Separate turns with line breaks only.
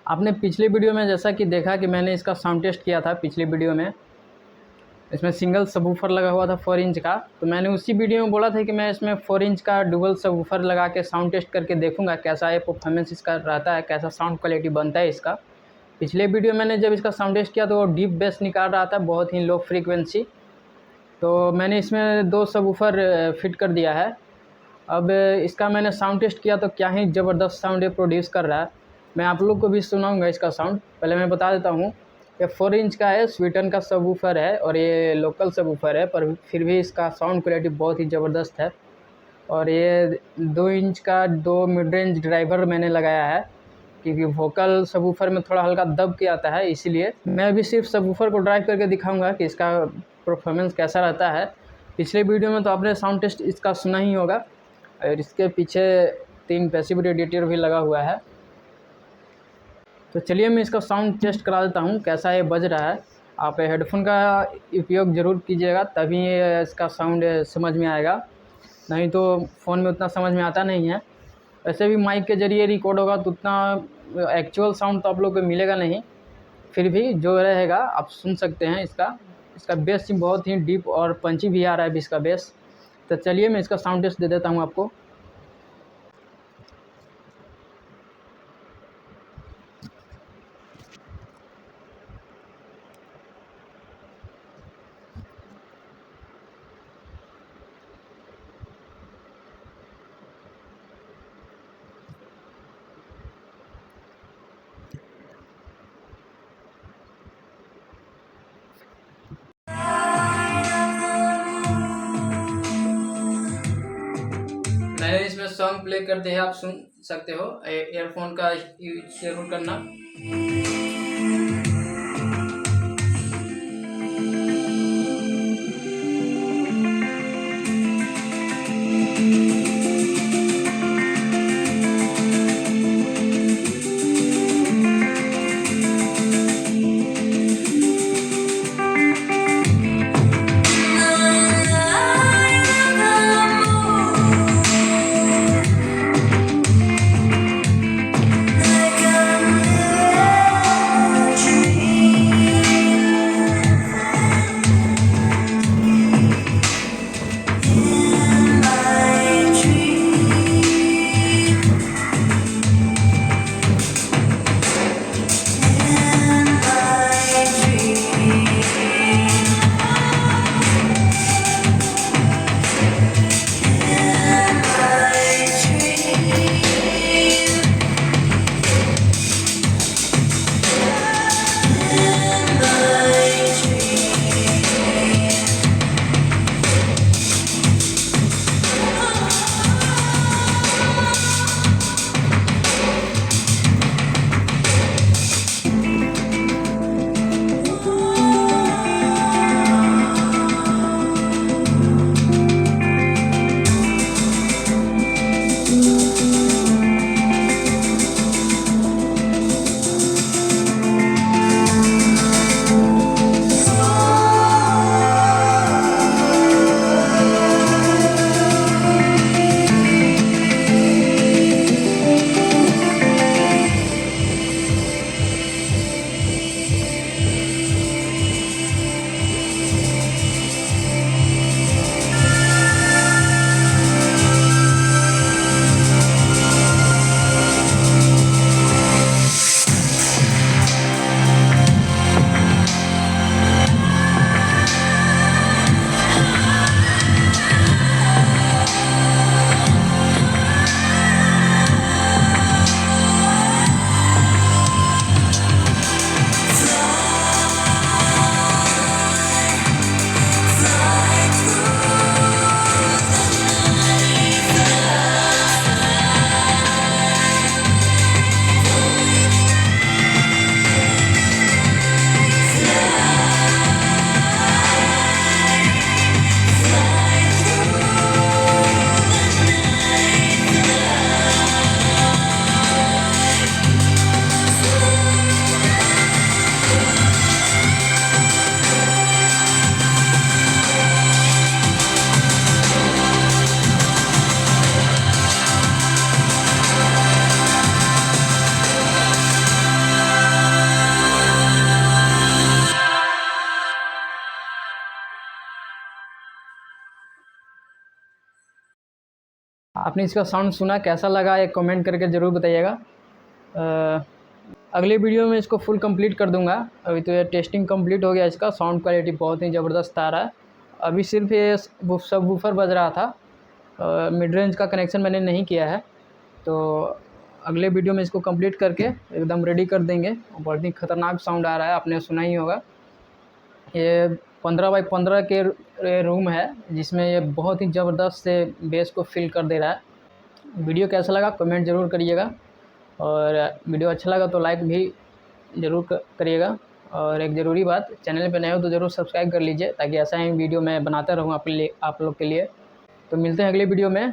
आपने पिछली वीडियो में जैसा कि देखा कि मैंने इसका साउंड टेस्ट किया था पिछली वीडियो में, इसमें सिंगल सबवूफर लगा हुआ था 4 इंच का। तो मैंने उसी वीडियो में बोला था कि मैं इसमें 4 इंच का डुअल सबवूफर लगा के साउंड टेस्ट करके देखूंगा कैसा ये परफॉर्मेंस इसका रहता है, कैसा साउंड क्वालिटी बनता है इसका। पिछले वीडियो मैंने जब इसका साउंड टेस्ट किया तो वो डीप बेस निकाल रहा था, बहुत ही लो फ्रीक्वेंसी। तो मैंने इसमें 2 सबवूफर फिट कर दिया है। अब इसका मैंने साउंड टेस्ट किया तो क्या ही ज़बरदस्त साउंड ये प्रोड्यूस कर रहा है। मैं आप लोग को भी सुनाऊंगा इसका साउंड। पहले मैं बता देता हूँ, ये 4 इंच का है, स्वीटन का सबवूफर है और ये लोकल सबवूफर है, पर फिर भी इसका साउंड क्वालिटी बहुत ही ज़बरदस्त है। और ये 2 इंच का 2 मिड रेंज ड्राइवर मैंने लगाया है, क्योंकि वोकल सबवूफर में थोड़ा हल्का दब के आता है, इसीलिए मैं अभी सिर्फ सबवूफर को ड्राइव करके दिखाऊंगा कि इसका परफॉर्मेंस कैसा रहता है। पिछले वीडियो में तो आपने साउंड टेस्ट इसका सुना ही होगा, और इसके पीछे 3 पैसिव रेडिएटर भी लगा हुआ है। तो चलिए मैं इसका साउंड टेस्ट करा देता हूँ कैसा ये बज रहा है। आप हेडफोन का उपयोग ज़रूर कीजिएगा, तभी इसका साउंड समझ में आएगा, नहीं तो फ़ोन में उतना समझ में आता नहीं है। वैसे भी माइक के ज़रिए रिकॉर्ड होगा तो उतना एक्चुअल साउंड तो आप लोग को मिलेगा नहीं, फिर भी जो रहेगा आप सुन सकते हैं। इसका बेस बहुत ही डीप और पंची भी आ रहा है अभी इसका बेस। तो चलिए मैं इसका साउंड टेस्ट दे देता हूँ आपको। मैंने इसमें सॉन्ग प्ले कर दिया, आप सुन सकते हो। ईयरफोन का यूज जरूर करना। आपने इसका साउंड सुना, कैसा लगा एक कमेंट करके ज़रूर बताइएगा। अगले वीडियो में इसको फुल कंप्लीट कर दूंगा। अभी तो ये टेस्टिंग कंप्लीट हो गया, इसका साउंड क्वालिटी बहुत ही ज़बरदस्त आ रहा है। अभी सिर्फ ये सब वूफर बज रहा था, मिड रेंज का कनेक्शन मैंने नहीं किया है। तो अगले वीडियो में इसको कंप्लीट करके एकदम रेडी कर देंगे। बहुत ही ख़तरनाक साउंड आ रहा है, आपने सुना ही होगा। ये 15 बाई 15 के रूम है, जिसमें ये बहुत ही ज़बरदस्त से बेस को फिल कर दे रहा है। वीडियो कैसा लगा कमेंट ज़रूर करिएगा, और वीडियो अच्छा लगा तो लाइक भी ज़रूर करिएगा। और एक ज़रूरी बात, चैनल पे नए हो तो ज़रूर सब्सक्राइब कर लीजिए, ताकि ऐसा ही वीडियो मैं बनाता रहूँ आप लोग के लिए। तो मिलते हैं अगले वीडियो में।